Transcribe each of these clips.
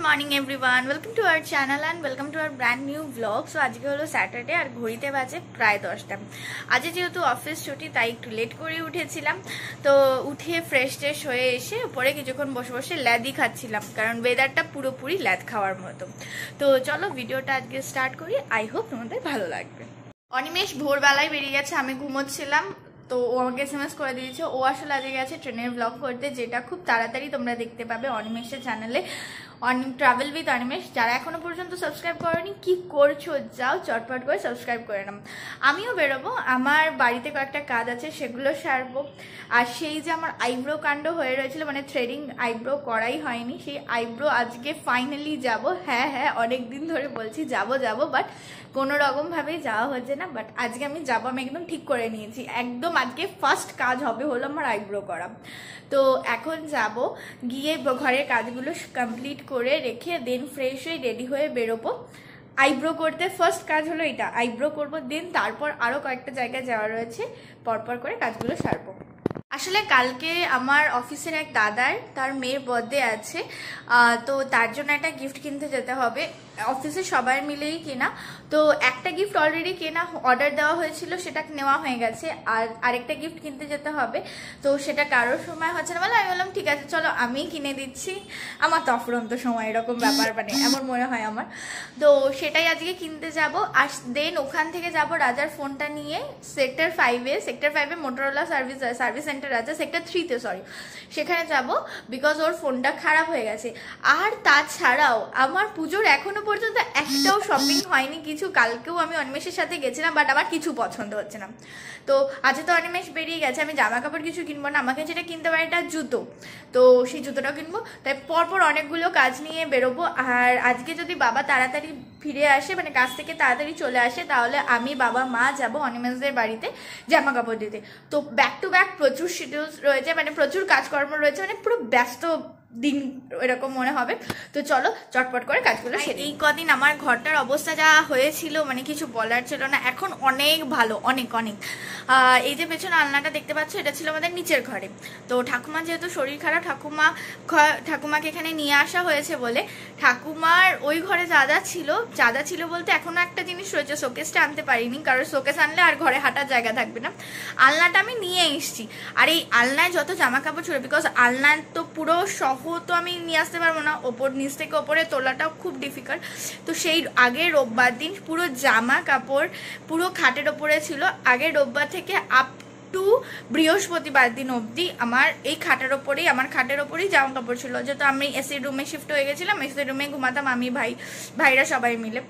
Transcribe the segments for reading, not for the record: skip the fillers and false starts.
Morning everyone, welcome to our channel and welcome to our brand new vlog. So आज के hello Saturday और घड़ीते बाजे प्राय 10टा। आज जेहेतु अफिस छुट्टी ताई एकटू लेट करे उठेছিলাম, तो उठे फ्रेश ट्रेश হয়ে এসে পরে কিছুক্ষণ বসে বসে ল্যাদি খাচ্ছিলাম, কারণ ওয়েদারটা পুরোপুরি ল্যাদ খাওয়ার মতো। তো চলো ভিডিওটা আজকে স্টার্ট করি, আই হোপ তোমাদের ভালো লাগবে। অনিমেষ ভোরবেলায় বেরিয়ে গেছে, আমি ঘুমোচ্ছিলাম, তো ও আমাকে এসএমএস করে দিয়েছে। ও আসলে আজকে গেছে ট্রেনের ব্লগ করতে, যেটা খুব তাড়াতাড়ি তোমরা দেখতে পাবে অনিমেষের চ্যানেলে, ট্রাভেল উইথ অনিমেষ। যারা এখনো পর্যন্ত সাবস্ক্রাইব করোনি কি করছো, যাও চটপট করে সাবস্ক্রাইব করে নাও। আমিও বেরোবো, আমার বাড়িতে কয়েকটা কাজ আছে, সেগুলো সারবো। আর সেই যে আমার আইব্রো কাণ্ড হয়ে রয়েছিল, মানে থ্রেডিং আইব্রো করাই হয়নি, সেই আইব্রো আজকে ফাইনালি যাব। হ্যাঁ অনেক দিন ধরে বলছি যাব, বাট কোনো রকমভাবেই যাওয়া হচ্ছে না। বাট আজকে আমি যাবো, আমি একদম ঠিক করে নিয়েছি। একদম আজকে ফার্স্ট কাজ হবে হলো আমার আইব্রো করা। তো এখন যাব, গিয়ে ঘরের কাজগুলো কমপ্লিট করে রেখে দেন ফ্রেশ হয়ে রেডি হয়ে বেরোবো আইব্রো করতে। ফার্স্ট কাজ হলো এটা, আইব্রো করবো, দেন তারপর আরও কয়েকটা জায়গায় যাওয়া রয়েছে, পরপর করে কাজগুলো সারবো। আসলে কালকে আমার অফিসের এক দাদার, তার মেয়ের বার্থডে আছে, তো তার জন্য একটা গিফট কিনতে যেতে হবে। অফিসে সবাই মিলেই কেনা, তো একটা গিফট অলরেডি কেনা অর্ডার দেওয়া হয়েছিল, সেটা নেওয়া হয়ে গেছে। আর আরেকটা গিফট কিনতে যেতে হবে, তো সেটা কারোর সময় হচ্ছে না বলে আমি বললাম ঠিক আছে চলো আমিই কিনে দিচ্ছি। আমার তো অফুরন্ত সময় এরকম ব্যাপার, মানে এমন মনে হয় আমার। তো সেটাই আজকে কিনতে যাব। আর দেন ওখান থেকে যাব রাজার ফোনটা নিয়ে সেক্টর 5-এ মোটরোলা সার্ভিস সেন্টার আছে, সেক্টর 3-তে সরি, সেখানে যাব, বিকজ ওর ফোনটা খারাপ হয়ে গেছে। আর তাছাড়াও আমার পুজোর এখনো পর্যন্ত একটাও শপিং হয়নি কিছু। কালকেও আমি অনিমেষের সাথে গেছিলাম, বাট আমার কিছু পছন্দ হচ্ছে না। তো আজকে তো অনিমেষ বেরিয়ে গেছে, আমি জামা কাপড় কিছু কিনবো না, আমাকে যেটা কিনতে পারি এটা জুতো, তো সেই জুতোটাও কিনবো। তাই পরপর অনেকগুলো কাজ নিয়ে বেরোবো। আর আজকে যদি বাবা তাড়াতাড়ি ফিরে আসে, মানে কাজ থেকে তাড়াতাড়ি চলে আসে, তাহলে আমি বাবা মা যাব অনিমেষদের বাড়িতে জামা কাপড় দিতে। তো ব্যাক টু ব্যাক প্রচুর শিডিউলস রয়েছে, মানে প্রচুর কাজকর্ম রয়েছে, মানে পুরো ব্যস্ত দিন এরকম মনে হবে। তো চলো চটপট করে কাজগুলো সেরে। এই কদিন আমার ঘরটার অবস্থা যা হয়েছিল, মানে কিছু বলার ছিল না। এখন অনেক ভালো, অনেক। এই যে পেছনে আলনাটা দেখতে পাচ্ছ, এটা ছিল আমাদের নিচের ঘরে। তো ঠাকুমা যেহেতু শরীর খারাপ, ঠাকুমাকে এখানে নিয়ে আসা হয়েছে বলে ঠাকুমার ওই ঘরে চাঁদা ছিল বলতে এখনো একটা জিনিস রয়েছে, শোকেসটা আনতে পারিনি, কারণ শোকেস আনলে আর ঘরে হাঁটার জায়গা থাকবে না। আলনাটা আমি নিয়ে এসেছি। আর এই আলনায় যত জামা কাপড় ছিল, বিকজ আলনার তো পুরো তো আমি নিয়ে আসতে পারবো না, নিচ থেকে ওপরে তোলাটাও খুব ডিফিকাল্ট। তো সেই আগের রোববার দিন পুরো জামা কাপড় পুরো খাটের ওপরে ছিল। আগের রোববার থেকে আপ টু বৃহস্পতিবার দিন অবধি আমার এই খাটের ওপরেই জামা কাপড় ছিল। যেহেতু আমি এসি রুমে শিফট হয়ে গেছিলাম, এসি রুমে ঘুমাতাম আমি, ভাইরা সবাই মিলে।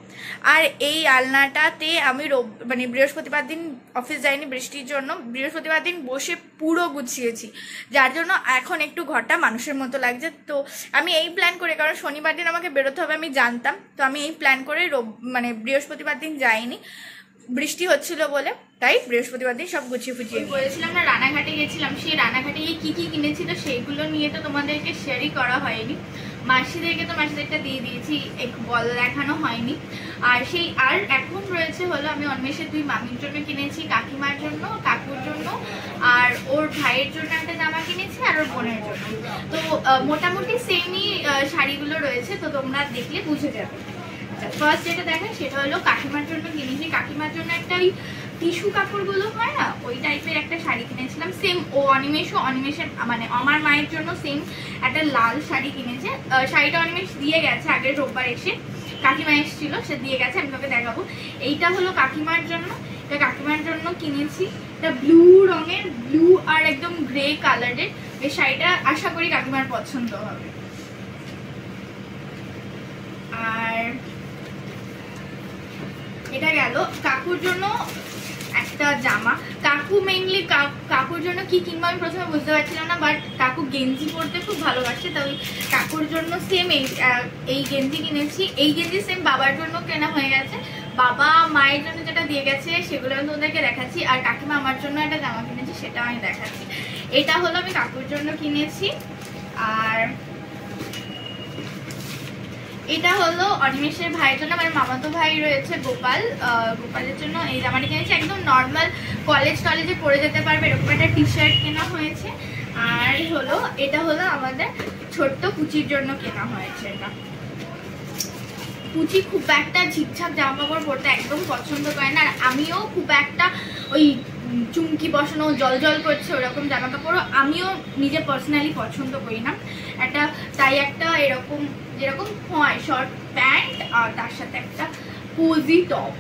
আর এই আলনাটাতে আমি মানে বৃহস্পতিবার দিন অফিস যাইনি বৃষ্টির জন্য, বৃহস্পতিবার দিন বসে পুরো গুছিয়েছি, যার জন্য এখন একটু ঘরটা মানুষের মতো লাগছে। তো আমি এই প্ল্যান করে, কারণ শনিবার দিন আমাকে বেরোতে হবে আমি জানতাম, তো আমি এই প্ল্যান করে মানে বৃহস্পতিবার দিন যাইনি, বৃষ্টি হচ্ছিল বলে, তাই বৃহস্পতিবার দিন সব গুছিয়ে ফুছিয়ে বলেছিলাম না। রানাঘাটে গেছিলাম, সেই রানাঘাটে গিয়ে কি কিনেছি তো সেইগুলো নিয়ে তো তোমাদেরকে শেয়ারই করা হয়নি। মাসিদেরটা দিয়ে দিয়েছি, বল দেখানো হয়নি। আর এখন রয়েছে হলো, আমি অন্বেষের 2 মামির জন্য কিনেছি, কাকিমার জন্য, কাকুর জন্য, আর ওর ভাইয়ের জন্য একটা জামা কিনেছি, আর ওর বোনের জন্য। তো মোটামুটি সেমই শাড়িগুলো রয়েছে, তো তোমরা দেখলে বুঝে যাবে। ফার্স্ট যেটা দেখেন সেটা হলো কাকিমার জন্য কিনেছি। কাকিমার জন্য একটা ওই টিস্যু কাপড়গুলো হয় না, ওই টাইপের একটা শাড়ি কিনেছিলাম। সেম অনিমেষের মানে আমার মায়ের জন্য সেম একটা লাল শাড়ি কিনেছে। শাড়িটা অনিমেষ দিয়ে গেছে আগের রোববার এসে, কাকিমা এসেছিল, সে দিয়ে গেছে, আমি তোকে দেখাবো। এইটা হলো কাকিমার জন্য, এটা কাকিমার জন্য কিনেছি। এটা ব্লু রঙের, ব্লু আর একদম গ্রে কালারের। এই শাড়িটা আশা করি কাকিমার পছন্দ হবে। আর এটা গেল কাকুর জন্য একটা জামা। কাকু মেইনলি কাকুর জন্য কি কিনবো আমি প্রথমে বুঝতে পারছিলাম না, বাট কাকু গেঞ্জি পরতে খুব ভালোবাসে, তাই কাকুর জন্য সেম এই গেঞ্জি কিনেছি। এই গেঞ্জি সেম বাবার জন্য কেনা হয়ে গেছে, বাবা মায়ের জন্য যেটা দিয়ে গেছে সেগুলো আমি তোমাদেরকে দেখাচ্ছি। আর কাকিমা আমার জন্য একটা জামা কিনেছি, সেটা আমি দেখাচ্ছি। এটা হলো আমি কাকুর জন্য কিনেছি। আর এটা হলো অনিমেষের ভাইয়ের জন্য, মানে মামাতো ভাই রয়েছে গোপালের জন্য এই জামাটি কিনেছি। একদম নর্মাল কলেজে পরে যেতে পারবে এরকম একটা টি শার্ট কেনা হয়েছে। আর এটা হলো আমাদের ছোট্ট পুচির জন্য কেনা হয়েছে এটা। পুচি খুব একটা ঝিকঝাক জামা কাপড় পরতে একদম পছন্দ করে না, আর আমিও খুব একটা ওই চুমকি বসানো জল জল করছে ওরকম জামা কাপড়ও আমিও নিজে পার্সোনালি পছন্দ করি না। তাই একটা এরকম যেরকম হয় শর্ট প্যান্ট আর তার সাথে একটা কোজি টপ।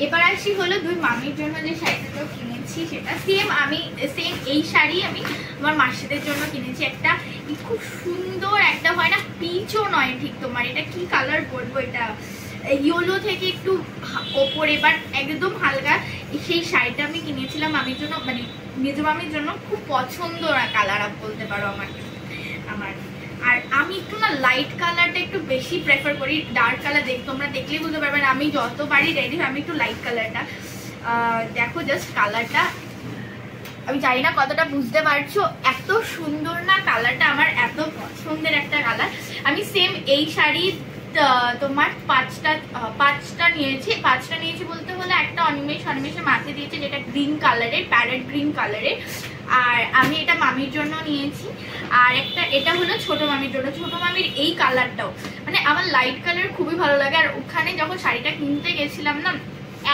এবার আসি হলো দুই মামির জন্য যে শাড়িটা কিনেছি, সেটা সেম এই শাড়ি আমি আমার মাসিদের জন্য কিনেছি। একটা খুব সুন্দর একটা হয় না, পিচও নয় ঠিক, তোমার এটা কি কালার বলবো, এটা ইয়েলো থেকে একটু ওপরে বাট একদম হালকা। সেই শাড়িটা আমি কিনেছিলাম মামির জন্য, মানে মেজো মামির জন্য। খুব পছন্দ কালার বলতে পারো আমার। আর আমি একটু না লাইট কালারটা একটু বেশি প্রেফার করি, ডার্ক কালার তোমরা দেখলেই বুঝতে পারবেন আমি যতবারই রেডি হয় আমি একটু লাইট কালারটা। দেখো জাস্ট কালারটা, আমি জানি না কতটা বুঝতে পারছো, এত সুন্দর না কালারটা, আমার এত পছন্দের একটা কালার। আমি সেম এই শাড়ি তোমার পাঁচটা নিয়েছি বলতে হলে একটা অনিমেষে মাথায় দিয়েছে যেটা গ্রিন কালারের, প্যারেট গ্রিন কালারের। আর আমি এটা মামির জন্য নিয়েছি, আর একটা এটা হলো ছোট মামির জন্য। ছোট মামির এই কালারটাও মানে আমার লাইট কালার খুবই ভালো লাগে। আর ওখানে যখন শাড়িটা কিনতে গেছিলাম না,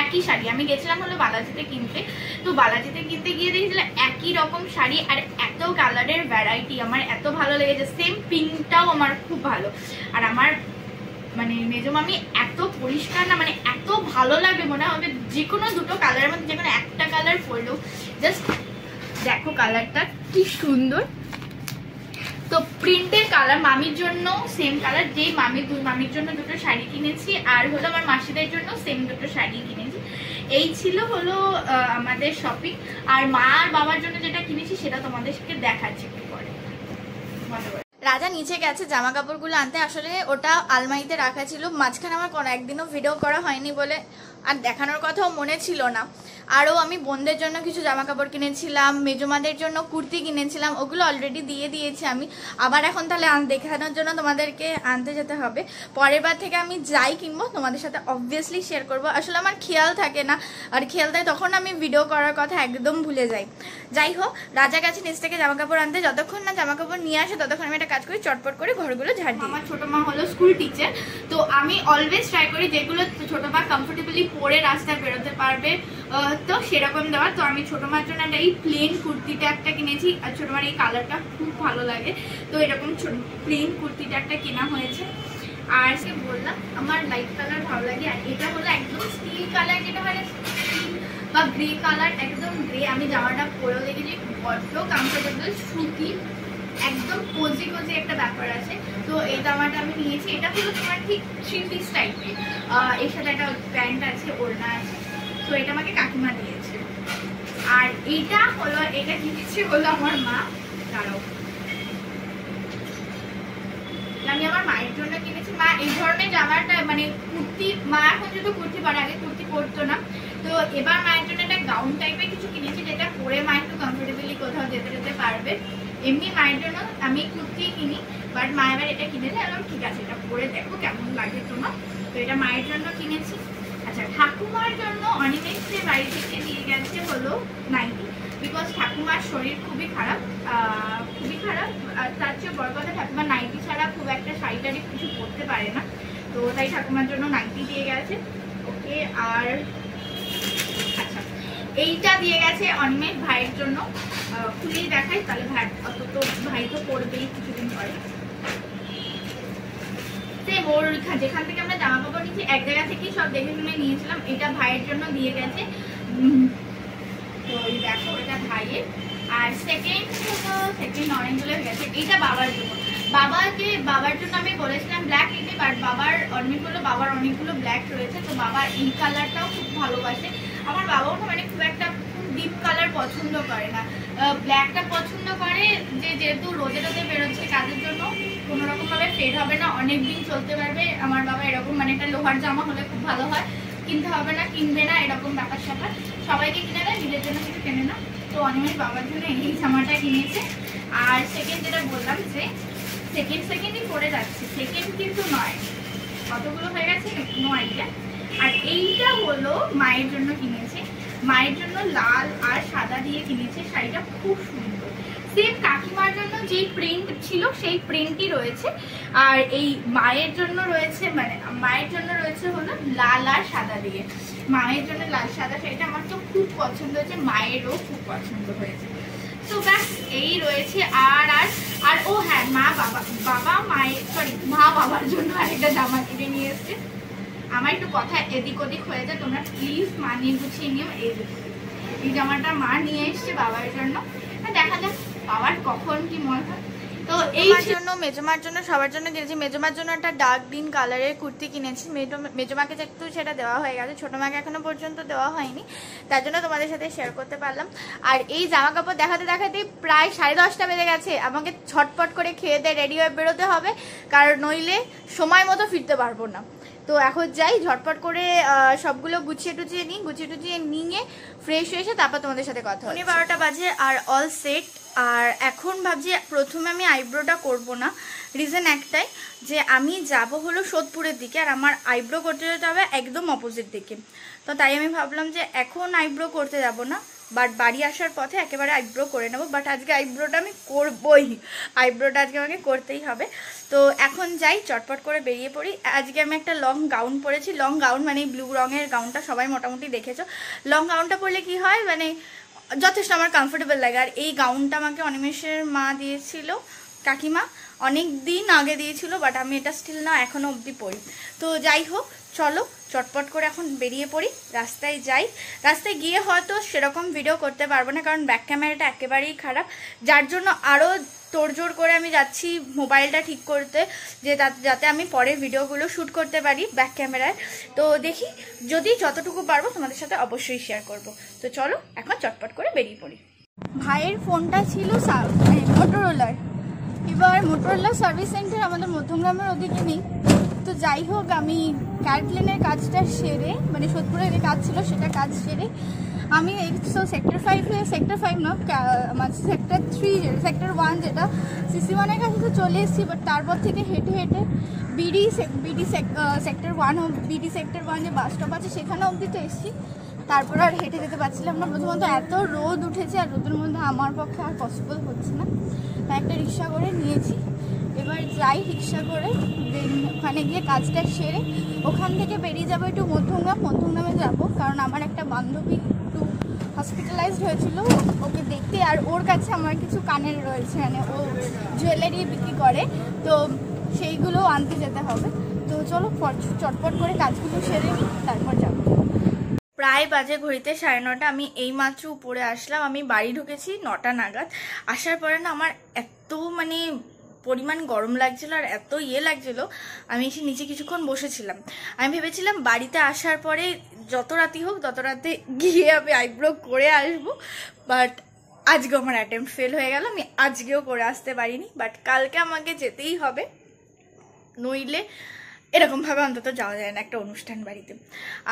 একই শাড়ি আমি গেছিলাম হলো বালাজিতে কিনতে, তো বালাজিতে কিনতে গিয়ে দেখছিলাম একই রকম শাড়ি আর এত কালারের ভ্যারাইটি, আমার এত ভালো লেগেছে। সেম পিঙ্কটাও আমার খুব ভালো। আর আমার মানে মেজো মামি এত পরিষ্কার না, মানে এত ভালো লাগে, মনে হবে যে কোনো দুটো কালারের মধ্যে যে কোনো একটা কালার পরলেও। জাস্ট দেখো কালারটা কি সুন্দর। তো প্রিন্টের কালার মামির জন্য সেম কালার, যেই দুই মামির জন্য দুটো শাড়ি কিনেছি, আর হলো আমার মাসিদের জন্য সেম দুটো শাড়ি কিনেছি। এই ছিল হলো আমাদের শপিং। আর মা আর বাবার জন্য যেটা কিনেছি সেটা তোমাদেরকে দেখাচ্ছি একটু পরে। রাজা নিচে গেছে জামা কাপড়গুলো আনতে, আসলে ওটা আলমারিতে রাখা ছিল। মাঝখানে আমার কোনো একদিনও ভিডিও করা হয়নি বলে আর দেখানোর কথাও মনে ছিল না। আরও আমি বোনদের জন্য কিছু জামা কাপড় কিনেছিলাম, মেজমাদের জন্য কুর্তি কিনেছিলাম, ওগুলো অলরেডি দিয়ে দিয়েছি আমি। আবার এখন তাহলে দেখানোর জন্য তোমাদেরকে আনতে যেতে হবে। পরের বার থেকে আমি যাই কিনবো তোমাদের সাথে অবভিয়াসলি শেয়ার করবো। আসলে আমার খেয়াল থাকে না, আর খেয়াল থাকে তখন আমি ভিডিও করার কথা একদম ভুলে যাই। যাই হোক, রাজা গেছে নিচ থেকে জামা কাপড় আনতে, যতক্ষণ না জামা কাপড় নিয়ে আসে ততক্ষণ আমি একটা কাজ করি, চটপট করে ঘরগুলো ঝাড় দিই। আমার ছোট মা হলো স্কুল টিচার, তো আমি অলওয়েজ ট্রাই করি যেগুলো ছোট মা কমফোর্টেবলি পরে রাস্তায় বেরোতে পারবে তো সেরকম দেওয়ার। তো আমি ছোট মার জন্য এই প্লেন কুর্তিটা একটা কিনেছি, আর ছোট মার এই কালারটা খুব ভালো লাগে, তো এরকম প্লেন কুর্তিটা একটা কেনা হয়েছে। আর সে বললাম আমার লাইট কালার ভালো লাগে। আর এটা হলো একদম স্টিল কালার, যেটা হয় স্টিল বা গ্রে কালার, একদম গ্রে। আমি জামাটা পরেও দেখেছি বড্ড কমফোর্টেবল, সুতি, একদম কোজি একটা ব্যাপার আছে। তো এই জামাটা আমি নিয়েছি, এটা হলো তোমার ঠিক 3 পিস টাইপের, এর সাথে একটা প্যান্ট আছে, ওড়না আছে। তো এটা আমাকে কাকিমা দিয়েছে। আর এটা কিনেছে হলো আমার মা। দাঁড়াও, আমি আমার মায়ের জন্য কিনেছি। মা এই ধরনের জামাটা মানে কুর্তি, মা এখন যেহেতু কুর্তি পরে, আগে কুর্তি পরতো না, তো এবার মায়ের জন্য একটা গাউন টাইপের কিছু কিনেছি যেটা পরে মা একটু কমফোর্টেবলি কোথাও যেতে পারবে। এমনি মায়ের জন্য আমি কুর্তি কিনি, বাট মা এবার এটা কিনেছে, এবং ঠিক আছে এটা পরে দেখো কেমন লাগে তোমার। তো এটা মায়ের জন্য কিনেছি। আচ্ছা, ঠাকুমার জন্য অনিমেষের বাড়ি থেকে দিয়ে গেছে হলো নাইটি, বিকজ ঠাকুমার শরীর খুবই খারাপ। আর তার চেয়ে বড় কথা ঠাকুমা নাইটি ছাড়া খুব একটা শাড়ি টাড়ি কিছু পরতে পারে না, তো তাই ঠাকুমার জন্য নাইটি দিয়ে গেছে। ওকে, আর আচ্ছা এইটা দিয়ে গেছে অনিমেষ ভাইয়ের জন্য। খুলেই দেখাই তাহলে, ভাই তো পরবেই কিছুদিন পরে। ওর যেখান থেকে আমরা জামা কাপড় নিয়েছি এক জায়গা থেকেই সব দেখে শুনে নিয়েছিলাম। এটা ভাইয়ের জন্য দিয়ে গেছে, তো দেখো এটা ভাইয়ের। আর সেকেন্ড অরেঞ্জ হয়ে গেছে, এটা বাবার জন্য। বাবার জন্য আমি বলেছিলাম ব্ল্যাক নিতে, বাট বাবার অনেকগুলো ব্ল্যাক রয়েছে, তো বাবা এই কালারটাও খুব ভালোবাসে। আমার বাবাও না মানে খুব একটা ডিপ কালার পছন্দ করে না, ব্ল্যাকটা পছন্দ করে, যেহেতু রোদে বেরোচ্ছে কাজের জন্য, কোনো রকম ভাবে ফেড হবে না, অনেকদিন চলতে পারবে। আমার বাবা এরকম মানে একটা লোহার জামা হলে খুব ভালো হয়, কিনতে হবে না, কিনবে না, এরকম ব্যাপার স্যাপার। সবাইকে কিনে দেয়, নিজের জন্য কিছু কেনে না। তো অনিমেষ বাবার জন্য এই জামাটা কিনেছে। আর সেকেন্ড যেটা বললাম যে সেকেন্ডই পরে যাচ্ছে, সেকেন্ড কিন্তু নয়, কতগুলো হয়ে গেছে নো আইডিয়া। আর এইটা হলো মায়ের জন্য কিনেছে, মায়ের জন্য লাল আর সাদা দিয়ে কিনেছে। শাড়িটা খুব সুন্দর, সেম কাকিমার জন্য যেই প্রিন্ট ছিল সেই প্রিন্টই রয়েছে। আর এই মায়ের জন্য রয়েছে, মানে মায়ের জন্য রয়েছে হলো লাল আর সাদা দিয়ে। মায়ের জন্য লাল সাদা শাড়িটা আমার তো খুব পছন্দ হয়েছে, মায়েরও খুব পছন্দ হয়েছে। তো ব্যাস এই রয়েছে। আর আর আর ও হ্যাঁ, মা বাবার জন্য আরেকটা জামা কিনে নিয়ে এসছে। আমার একটু কথা এদিক ওদিক হয়ে যায়, তোমরা প্লিজ মানিয়ে গুছিয়ে নিও। এই জামাটা মা নিয়ে এসছে বাবার জন্য, দেখা যাক বাবার কখন কি মনে হয়। তো এই জন্য মেজমার জন্য সবার জন্য কিনেছি। মেজমার জন্য একটা ডার্ক গ্রিন কালারের কুর্তি কিনেছি। মেজমাকে একটু সেটা দেওয়া হয়ে গেছে, ছোটো মাকে এখনো পর্যন্ত দেওয়া হয়নি, তার জন্য তোমাদের সাথে শেয়ার করতে পারলাম। আর এই জামা কাপড় দেখাতে দেখাতেই প্রায় 10:30টা বেজে গেছে। আমাকে ছটপট করে খেয়ে দিয়ে রেডি হয়ে বেরোতে হবে, কারণ নইলে সময় মতো ফিরতে পারবো না। তো এখন যাই ঝটপট করে সবগুলো গুছিয়ে টুছিয়ে নিয়ে ফ্রেশ হয়ে এসে তারপর তোমাদের সাথে কথা হবে। 12টা বাজে আর অল সেট। আর এখন ভাবছি প্রথমে আমি আইব্রোটা করব না, রিজন একটাই যে আমি যাব হলো সোদপুরের দিকে, আর আমার আইব্রো করতে যেতে হবে একদম অপোজিট দিকে। তো তাই আমি ভাবলাম যে এখন আইব্রো করতে যাব না, বাট বাড়ি আসার পথে একেবারে আইব্রো করে নেবো। বাট আজকে আইব্রোটা আমি করবই, আইব্রোটা আজকে আমাকে করতেই হবে। তো এখন যাই, চটপট করে বেরিয়ে পড়ি। আজকে আমি একটা লং গাউন পরেছি। লং গাউন মানে ব্লু রঙের গাউনটা সবাই মোটামুটি দেখেছো। লং গাউনটা পরলে কি হয়, মানে যথেষ্ট আমার কমফোর্টেবল লাগে। আর এই গাউনটা আমাকে অনিমেষের মা দিয়েছিল, কাকিমা অনেক দিন আগে দিয়েছিল, বাট আমি এটা স্টিল না এখনো অবধি পরি। তো যাই হোক, চলো চটপট করে এখন বেরিয়ে পড়ি, রাস্তায় যাই। রাস্তায় গিয়ে হয়তো সেরকম ভিডিও করতে পারবো না, কারণ ব্যাক ক্যামেরাটা একেবারেই খারাপ, যার জন্য আরও তোড়জোড় করে আমি যাচ্ছি মোবাইলটা ঠিক করতে, যে যাতে আমি পরে ভিডিওগুলো শ্যুট করতে পারি ব্যাক ক্যামেরায়। তো দেখি, যদি যতটুকু পারবো তোমাদের সাথে অবশ্যই শেয়ার করব। তো চলো এখন চটপট করে বেরিয়ে পড়ি। ভাইয়ের ফোনটা ছিল মোটরোলার, এবার মোটরোলার সার্ভিস সেন্টার আমাদের মধ্যমগ্রামের ওদিকে নেই। তো যাই হোক, আমি ক্যাটলেনের কাজটা সেরে, মানে সোদপুরের যে কাজ ছিল সেটা কাজ সেরে আমি সেক্টর 5 না, আমার সেক্টর 3 সেক্টর 1 যেটা CC1-এর কাছে তো চলে এসেছি। বাট তারপর থেকে হেঁটে হেঁটে বিডি সেক্টর 1 যে বাস স্টপ আছে সেখানে অবধি তো এসেছি। তারপর আর হেঁটে যেতে পারছিলাম না, প্রথমত এত রোদ উঠেছে, আর রোদের মধ্যে আমার পক্ষে আর পসিবল হচ্ছে না, তাই একটা রিক্সা করে নিয়েছি। এবার যাই রিক্সা করে, ওখানে গিয়ে কাজটা সেরে ওখান থেকে বেরিয়ে যাবো একটু মধ্যমগ্রামে যাব, কারণ আমার একটা বান্ধবী একটু হসপিটালাইজড হয়েছিল, ওকে দেখতে। আর ওর কাছে আমার কিছু কানের রয়েছে, মানে ও জুয়েলারি বিক্রি করে, তো সেইগুলো আনতে যেতে হবে। তো চলো চটপট করে কাজগুলো সেরে নিই, তারপর যাবো। প্রায় বাজে ঘড়িতে 9:30। আমি এইমাত্র উপরে আসলাম, আমি বাড়ি ঢুকেছি 9টা নাগাদ। আসার পরে না আমার এত মানে পরিমাণ গরম লাগছিল আর এত লাগছিল, আমি এসে নিচে কিছুক্ষণ বসেছিলাম। আমি ভেবেছিলাম বাড়িতে আসার পরে যত রাতি হোক তত রাতে গিয়ে আমি আইব্রো করে আসবো, বাট আজকেও আমার অ্যাটেম্প্ট ফেল হয়ে গেল, আমি আজকেও করে আসতে পারিনি। বাট কালকে আমাকে যেতেই হবে, নইলে এরকমভাবে অন্তত যাওয়া যায় না একটা অনুষ্ঠান বাড়িতে।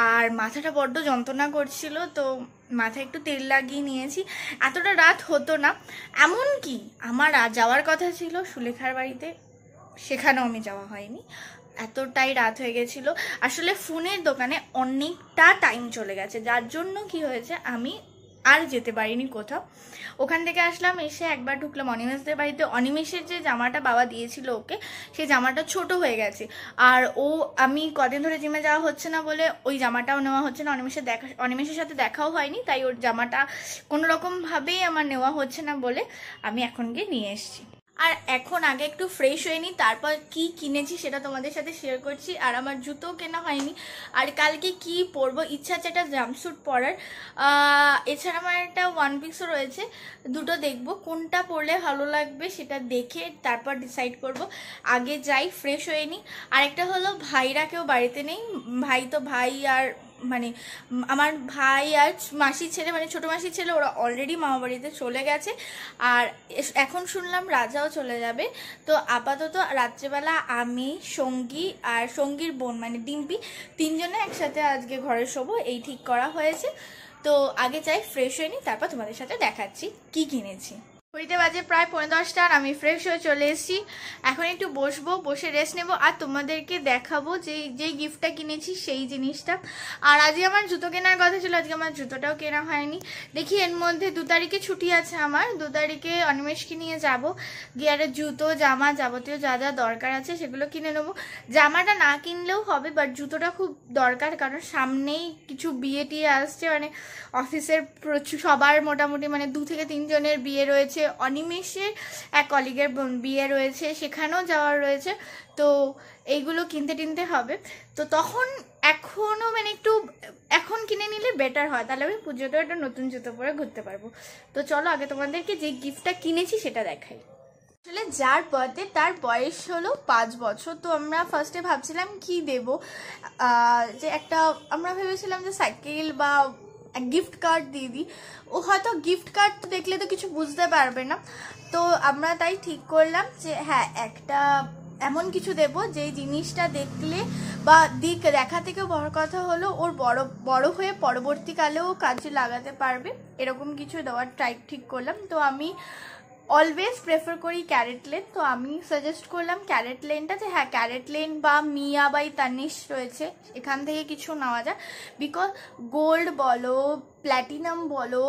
আর মাথাটা বড্ড যন্ত্রণা করছিল, তো মাথায় একটু তেল লাগিয়ে নিয়েছি। এতটা রাত হতো না, এমনকি আমার যাওয়ার কথা ছিল সুলেখার বাড়িতে, সেখানেও আমি যাওয়া হয়নি, এতটাই রাত হয়ে গেছিলো। আসলে ফোনের দোকানে অনেকটা টাইম চলে গেছে, যার জন্য কি হয়েছে আমি আর যেতে পারিনি কোথাও। ওখান থেকে আসলাম, এসে একবার ঢুকলাম অনিমেষদের বাড়িতে। অনিমেষের যে জামাটা বাবা দিয়েছিল ওকে, সেই জামাটা ছোট হয়ে গেছে, আর আমি কদিন ধরে জিমে যাওয়া হচ্ছে না বলে ওই জামাটাও নেওয়া হচ্ছে না। অনিমেষের সাথে দেখাও হয়নি, তাই ওর জামাটা কোনো রকমভাবেই আমার নেওয়া হচ্ছে না বলে আমি এখন গিয়ে নিয়ে এসেছি। আর এখন আগে একটু ফ্রেশ হয়ে নিই, তারপর কি কিনেছি সেটা তোমাদের সাথে শেয়ার করছি। আর আমার জুতোও কেনা হয়নি, আর কালকে কি পরবো ইচ্ছা আছে একটা জাম্পস্যুট পরার, এছাড়া আমার একটা ওয়ান পিসও রয়েছে, দুটো দেখবো কোনটা পরলে ভালো লাগবে সেটা দেখে তারপর ডিসাইড করব। আগে যাই ফ্রেশ হয়ে নিই। আরেকটা হলো ভাইরা কেউ বাড়িতে নেই, ভাই আর মানে আমার ভাই আর মাসির ছেলে, মানে ছোটো মাসির ছেলে, ওরা অলরেডি মামা বাড়িতে চলে গেছে। আর এখন শুনলাম রাজাও চলে যাবে। তো আপাতত রাত্রেবেলা আমি, সঙ্গী আর সঙ্গীর বোন মানে ডিম্পি, তিনজনে একসাথে আজকে ঘরে শোবো, এই ঠিক করা হয়েছে। তো আগে চাই ফ্রেশ হয়ে নিই, তারপর তোমাদের সাথে দেখাচ্ছি কি কিনেছি। ঘড়িতে বাজে প্রায় 10:45 আর আমি ফ্রেশ হয়ে চলে এসেছি। এখন একটু বসবো, বসে রেস্ট নেবো আর তোমাদেরকে দেখাবো যেই গিফটটা কিনেছি সেই জিনিসটা। আর আজকে আমার জুতো কেনার কথা ছিল, আজকে আমার জুতোটাও কেনা হয়নি। দেখি এর মধ্যে 2 তারিখে ছুটি আছে আমার, 2 তারিখে অনিমেষকে নিয়ে যাব, গিয়ারের জুতো জামা যাবতীয় যা যা দরকার আছে সেগুলো কিনে নেবো। জামাটা না কিনলেও হবে, বাট জুতোটা খুব দরকার, কারণ সামনেই কিছু বিয়ে টিয়ে আসছে, মানে অফিসের প্রচুর সবার মোটামুটি মানে 2 থেকে 3 জনের বিয়ে রয়েছে, অনিমেষের এক কলিগের বিয়ে রয়েছে, সেখানেও যাওয়ার রয়েছে। তো এইগুলো কিনতে টিনতে হবে। তো তখন এখনও মানে একটু এখন কিনে নিলে বেটার হয়, তাহলে আমি পুজোতেও একটা নতুন জুতো পরে ঘুরতে পারবো। তো চলো আগে তোমাদেরকে যে গিফটটা কিনেছি সেটা দেখাই। আসলে যার বার্থডে তার বয়স হলো 5 বছর। তো আমরা ফার্স্টে ভাবছিলাম কি দেব, যে একটা আমরা ভেবেছিলাম যে সাইকেল বা গিফট কার্ড দিয়ে দিই। ও হয়তো গিফট কার্ড তো দেখলে তো কিছু বুঝতে পারবে না, তো আমরা তাই ঠিক করলাম যে হ্যাঁ একটা এমন কিছু দেব যেই জিনিসটা দেখলে বা দেখা থেকে বড় কথা হলো ওর বড় হয়ে পরবর্তীকালেও কাজে লাগাতে পারবে, এরকম কিছু দেওয়ার ঠিক করলাম। তো আমি অলওয়েজ প্রেফার করি ক্যারেট লেন, তো আমি সাজেস্ট করলাম ক্যারেট লেনটা, যে হ্যাঁ ক্যারেট লেন বা মিয়া বাই তানিশ রয়েছে, এখান থেকে কিছু নেওয়া যায়। বিকজ গোল্ড বলো, প্ল্যাটিনাম বলো,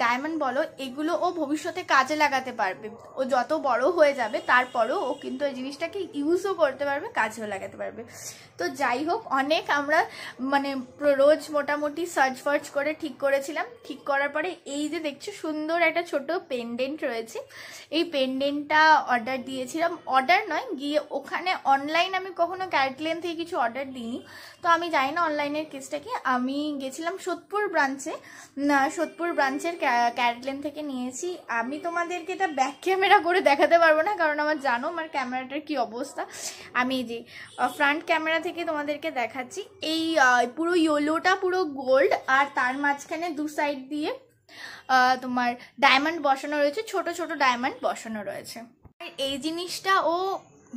ডায়মন্ড বলো, এগুলো ও ভবিষ্যতে কাজে লাগাতে পারবে। ও যত বড় হয়ে যাবে তারপরেও ও কিন্তু এই জিনিসটাকে ইউজও করতে পারবে, কাজেও লাগাতে পারবে। তো যাই হোক, অনেক আমরা মানে রোজ মোটামুটি সার্চ করে ঠিক করেছিলাম। ঠিক করার পরে এই যে দেখছো সুন্দর একটা ছোট পেন্ডেন্ট রয়েছে, এই পেন্ডেন্টটা অর্ডার দিয়েছিলাম, অর্ডার নয় গিয়ে ওখানে অনলাইন, আমি কখনো ক্যারেট লেন থেকে কিছু অর্ডার দিইনি, তো আমি জানি না অনলাইনের কেসটা কি। আমি গেছিলাম সোদপুর ব্রাঞ্চে, সোদপুর ব্রাঞ্চের ক্যারেট লেন থেকে নিয়েছি। আমি তোমাদেরকে এটা ব্যাক ক্যামেরা করে দেখাতে পারবো না, কারণ আমার জানো আমার ক্যামেরাটার কি অবস্থা। আমি যে ফ্রন্ট ক্যামেরা থেকে তোমাদেরকে দেখাচ্ছি। এই পুরো ইয়েলোটা পুরো গোল্ড, আর তার মাঝখানে 2 সাইড দিয়ে তোমার ডায়মন্ড বসানো রয়েছে, ছোট ছোট ডায়মন্ড বসানো রয়েছে। আর এই জিনিসটা ও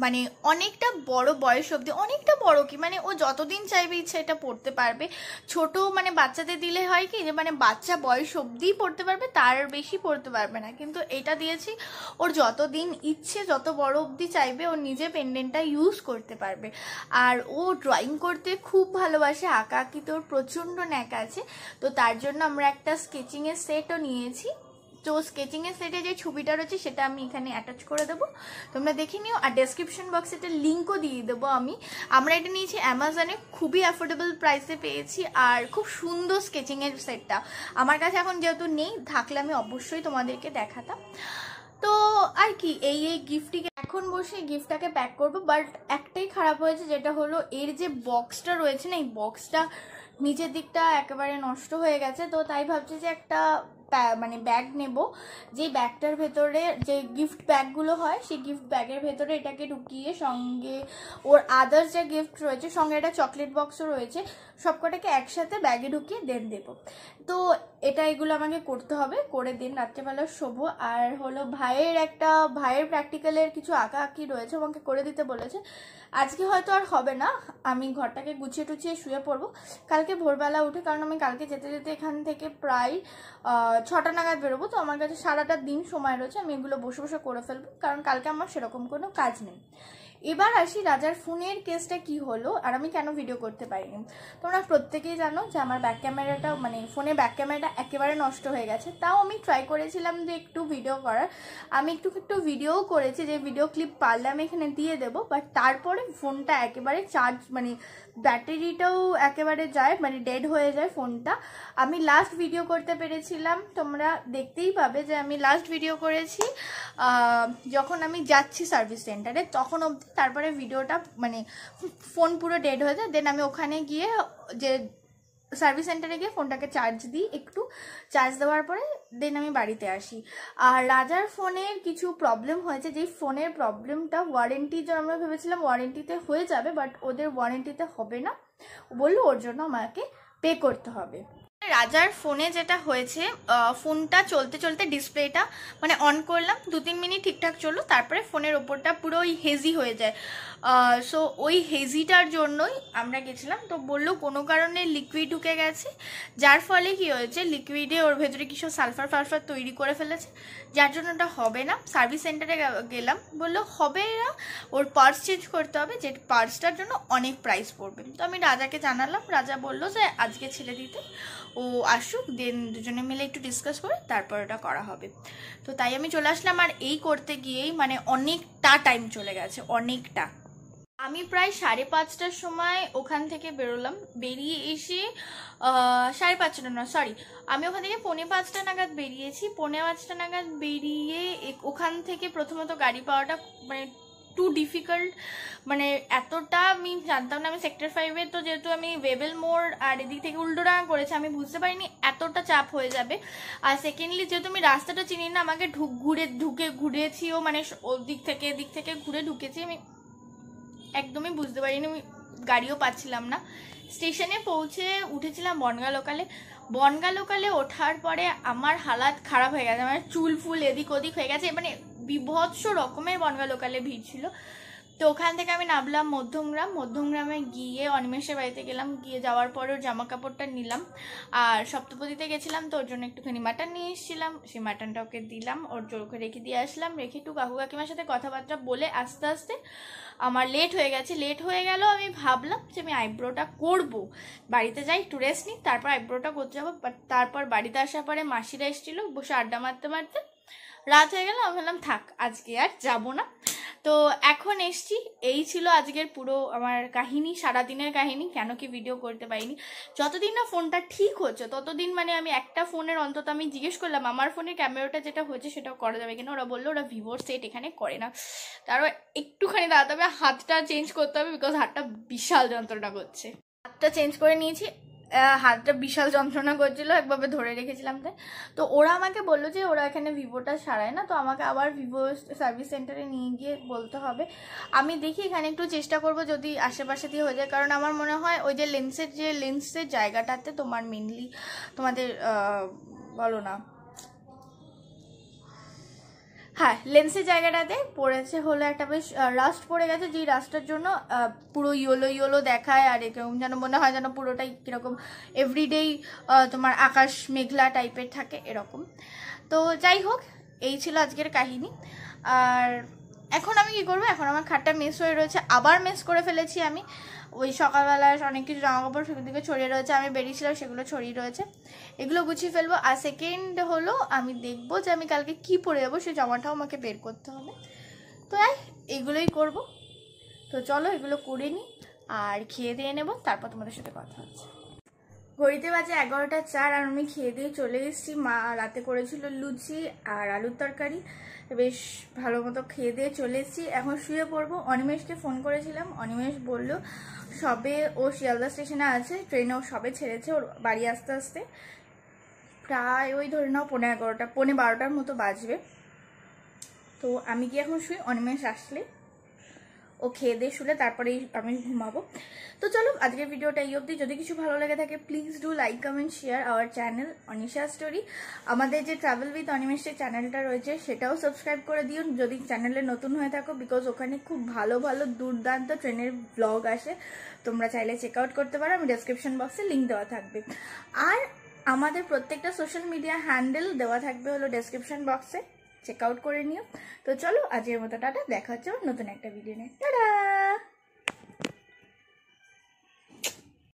মানে অনেকটা বড় বয়স অবধি, অনেকটা বড় কি মানে ও যতদিন চাইবে ইচ্ছে এটা পড়তে পারবে। ছোট মানে বাচ্চাদের দিলে হয় কি যে মানে বাচ্চা বয়স অবধিই পড়তে পারবে, তার বেশি পড়তে পারবে না, কিন্তু এটা দিয়েছি ওর যতদিন ইচ্ছে যত বড় অবধি চাইবে ও নিজে পেন্ডেন্টটা ইউজ করতে পারবে। আর ও ড্রয়িং করতে খুব ভালোবাসে, আঁকা আঁকিতে ওর প্রচণ্ড ন্যাক আছে, তো তার জন্য আমরা একটা স্কেচিংয়ের সেটও নিয়েছি। তো স্কেচিংয়ের সেটে যে ছবিটা রয়েছে সেটা আমি এখানে অ্যাটাচ করে দেবো, তোমরা দেখে নিও। আর ডেসক্রিপশন বক্সে একটা লিঙ্কও দিয়ে দেবো আমরা এটা নিয়েছি অ্যামাজনে, খুবই অ্যাফোর্ডেবল প্রাইসে পেয়েছি। আর খুব সুন্দর স্কেচিংয়ের সেটটা আমার কাছে এখন যেহেতু নেই, থাকলে আমি অবশ্যই তোমাদেরকে দেখাতাম। তো আর কি এই গিফটটিকে এখন বসে গিফটটাকে প্যাক করবো, বাট একটাই খারাপ হয়েছে, যেটা হলো এর যে বক্সটা রয়েছে না, এই বক্সটা নিচের দিকটা একেবারে নষ্ট হয়ে গেছে। তো তাই ভাবছি যে একটা মানে ব্যাগ নেব, যে ব্যাগটার ভেতরে যে গিফট ব্যাগগুলো হয় সেই গিফট ব্যাগের ভেতরে এটাকে ঢুকিয়ে সঙ্গে ওর আদার্স যে গিফট রয়েছে, সঙ্গে একটা চকলেট বক্সও রয়েছে, সবকটাকে একসাথে ব্যাগে ঢুকিয়ে দেবো। তো এগুলো আমাকে করতে হবে, করে দিন রাত্রেবেলা শোবো। আর হলো ভাইয়ের প্র্যাকটিক্যালের কিছু আঁকা আঁকি রয়েছে, আমাকে করে দিতে বলেছে। আজকে হয়তো আর হবে না, আমি ঘরটাকে গুছিয়ে টুছিয়ে শুয়ে পড়বো কালকে ভোরবেলা উঠে, কারণ আমি কালকে যেতে যেতে এখান থেকে প্রায় 6টা নাগাদ বেরোবো। তো আমার কাছে সারাটা দিন সময় রয়েছে, আমি এগুলো বসে বসে করে ফেলবো, কারণ কালকে আমার সেরকম কোনো কাজ নেই। এবার আসি রাজার ফোনের কেসটা কি হলো আর আমি কেন ভিডিও করতে পারিনি। তোমরা প্রত্যেকেই জানো যে আমার ব্যাক ক্যামেরাটা মানে ফোনের ব্যাক ক্যামেরাটা একেবারে নষ্ট হয়ে গেছে। তাও আমি ট্রাই করেছিলাম যে একটু ভিডিও করার, আমি একটু ভিডিও করেছি, যে ভিডিও ক্লিপ পারলে আমি এখানে দিয়ে দেবো। বাট তারপরে ফোনটা একেবারে চার্জ মানে ব্যাটারিটাও একেবারে যায়, মানে ডেড হয়ে যায় ফোনটা। আমি লাস্ট ভিডিও করতে পেরেছিলাম, তোমরা দেখতেই পাবে যে আমি লাস্ট ভিডিও করেছি যখন আমি যাচ্ছি সার্ভিস সেন্টারে, তখন অবধি। তারপরে ভিডিওটা মানে ফোন পুরো ডেড হয়ে যায়, দেন আমি ওখানে গিয়ে যে সার্ভিস সেন্টারে গিয়ে ফোনটাকে চার্জ দিই, একটু চার্জ দেওয়ার পরে দেন আমি বাড়িতে আসি। আর রাজার ফোনের কিছু প্রবলেম হয়েছে, যেই ফোনের প্রবলেমটা ওয়ারেন্টির জন্য আমরা ভেবেছিলাম ওয়ারেন্টিতে হয়ে যাবে, বাট ওদের ওয়ারেন্টিতে হবে না, বললো ওর জন্য আমাকে পে করতে হবে। রাজার ফোনে যেটা হয়েছে, ফোনটা চলতে চলতে ডিসপ্লেটা মানে অন করলাম, 2-3 মিনিট ঠিকঠাক চললো, তারপরে ফোনের ওপরটা পুরো ওই হেজি হয়ে যায়। সো ওই হেজিটার জন্যই আমরা গেছিলাম। তো বললো কোনো কারণে লিকুইড ঢুকে গেছে, যার ফলে কি হয়েছে লিকুইডে ওর ভেতরে কিছু সালফার তৈরি করে ফেলেছে, যার জন্য ওটা হবে না। সার্ভিস সেন্টারে গেলাম, বললো হবে না, ওর পার্স চেঞ্জ করতে হবে, যে পার্সটার জন্য অনেক প্রাইস পড়বে। তো আমি রাজাকে জানালাম, রাজা বললো যে আজকে ছেড়ে দিতে, ও আসুক, দেন দুজনে মিলে একটু ডিসকাস করে তারপর ওটা করা হবে। তো তাই আমি চলে আসলাম, আর এই করতে গিয়েই মানে অনেকটা টাইম চলে গেছে, অনেকটা। আমি প্রায় 5:30টার সময় ওখান থেকে বেরোলাম, বেরিয়ে এসে 5:30 না, সরি, আমি ওখান থেকে 4:45 নাগাদ বেরিয়েছি। 4:45 নাগাদ বেরিয়ে ওখান থেকে প্রথমত গাড়ি পাওয়াটা মানে টু ডিফিকাল্ট, মানে এতটা আমি জানতাম না। আমি সেক্টর 5-এ, তো যেহেতু আমি ওয়েবেল মোড় আর এদিক থেকে উল্টোডাঙা করেছি, আমি বুঝতে পারিনি এতটা চাপ হয়ে যাবে। আর সেকেন্ডলি যেহেতু আমি রাস্তাটা চিনি না, আমাকে ঘুরেছিও, মানে ওদিক থেকে এদিক থেকে ঘুরে ঢুকেছি, আমি একদমই বুঝতে পারিনি, আমি গাড়িও পাচ্ছিলাম না। স্টেশনে পৌঁছে উঠেছিলাম বনগা লোকালে। বনগা লোকালে ওঠার পরে আমার হালাত খারাপ হয়ে গেছে, আমার চুল ফুল এদিক ওদিক হয়ে গেছে, মানে বিভৎস রকমের বনগা লোকালে ভিড় ছিল। তো ওখান থেকে আমি নামলাম মধ্যমগ্রামে গিয়ে অনিমেষের বাড়িতে গেলাম, গিয়ে যাওয়ার পরে ওর জামা কাপড়টা নিলাম। আর সপ্তপদীতে গেছিলাম, তো ওর জন্য একটুখানি মাটন নিয়ে এসেছিলাম, সেই মাটনটা ওকে দিলাম, ওর জোরকে রেখে দিয়ে আসলাম। রেখে একটু কাকু কাকিমার সাথে কথাবার্তা বলে আস্তে আস্তে আমার লেট হয়ে গেছে। লেট হয়ে গেল, আমি ভাবলাম যে আমি আইব্রোটা করব, বাড়িতে যাই একটু রেস্ট নিই, তারপর আইব্রোটা করতে যাবো। বাট তারপর বাড়িতে আসার পরে মাসিরা এসেছিল, বসে আড্ডা মারতে মারতে রাত হয়ে গেল। আমি ভাবলাম থাক, আজকে আর যাবো না। তো এখন এসছি, এই ছিল আজকের পুরো আমার কাহিনী, সারাদিনের কাহিনী। কেন কি ভিডিও করতে পারিনি, যতদিন না ফোনটা ঠিক হচ্ছে ততদিন, মানে আমি একটা ফোনের অন্তত, আমি জিজ্ঞেস করলাম আমার ফোনের ক্যামেরাটা যেটা হয়েছে সেটাও করা যাবে কিনা, ওরা বললো ওরা ভিভোর সেট এখানে করে না, তারও একটুখানি দাঁড়াতে হবে, হাতটা চেঞ্জ করতে হবে, বিকজ হাতটা বিশাল যন্ত্রণা করছে। হাতটা চেঞ্জ করে নিয়েছি, হাতটা বিশাল যন্ত্রণা করছিল, একভাবে ধরে রেখেছিলাম তাই। তো ওরা আমাকে বললো যে ওরা এখানে ভিভোটা সারায় না, তো আমাকে আবার ভিভো সার্ভিস সেন্টারে নিয়ে গিয়ে বলতে হবে। আমি দেখি এখানে একটু চেষ্টা করব যদি আশেপাশে দিয়ে হয়ে যায়, কারণ আমার মনে হয় ওই যে লেন্সের জায়গাটাতে তোমার মেনলি তোমাদের বলো না, হ্যাঁ লেন্সের জায়গাটাতে পড়েছে হলো একটা বেশ রাস্ট পড়ে গেছে, যেই রাস্টের জন্য পুরো ইয়েলো দেখায়, আর এরকম যেন মনে হয় যেন পুরোটাই কীরকম এভরিডেই তোমার আকাশ মেঘলা টাইপের থাকে এরকম। তো যাই হোক, এই ছিল আজকের কাহিনী। আর এখন আমি কি করবো, এখন আমার খাটটা মেস হয়ে রয়েছে, আবার মেস করে ফেলেছি আমি। ওই সকালবেলায় অনেক কিছু জামা কাপড় সেদিকে ছড়িয়ে রয়েছে, আমি বেরিয়েছিলাম সেগুলো ছড়িয়ে রয়েছে, এগুলো গুছিয়ে ফেলবো। আর সেকেন্ড হলো আমি দেখবো যে আমি কালকে কি পরে যাবো, সেই জামাটাও আমাকে বের করতে হবে। তো এগুলোই করব। তো চলো এগুলো করে নিই আর খেয়ে দিয়ে নেবো, তারপর তোমাদের সাথে কথা হচ্ছে। ঘড়িতে বাজে 11:04, আর আমি খেয়ে দিয়ে চলে এসেছি। মা রাতে করেছিল লুচি আর আলুর তরকারি, বেশ ভালো মতো খেয়ে দিয়ে চলে এসেছি। এখন শুয়ে পড়বো। অনিমেষকে ফোন করেছিলাম, অনিমেষ বললো সবে ও শিয়ালদা স্টেশনে আছে, ট্রেনে ও সবে ছেড়েছে, ওর বাড়ি আসতে আসতে প্রায় ওই ধরে নাও 11:30, 11:30 মতো বাজবে। তো আমি কি এখন শুই, অনিমেষ আসলে ও খেয়ে দিয়ে শুলে তারপরেই আমি ঘুমাবো। তো চলো আজকের ভিডিওটা এই অবধি। যদি কিছু ভালো লেগে থাকে please do like comment share our channel Anisha story. আমাদের যে ট্রাভেল উইথ অনিমেষের চ্যানেলটা রয়েছে সেটাও সাবস্ক্রাইব করে দিও যদি চ্যানেলে নতুন হয়ে থাকো, বিকজ ওখানে খুব ভালো ভালো দুর্দান্ত ট্রেনের ব্লগ আসে, তোমরা চাইলে চেক আউট করতে পারো, আমি ডেসক্রিপশন বক্সে লিঙ্ক দেওয়া থাকবে। আর আমাদের প্রত্যেকটা সোশ্যাল মিডিয়া হ্যান্ডেল দেওয়া থাকবে হলো ডেসক্রিপশন বক্সে, চেক আউট করে নিও। তো চলো আজকের মতো টাটা, দেখা হচ্ছে নতুন একটা ভিডিও নিয়ে, টাটা।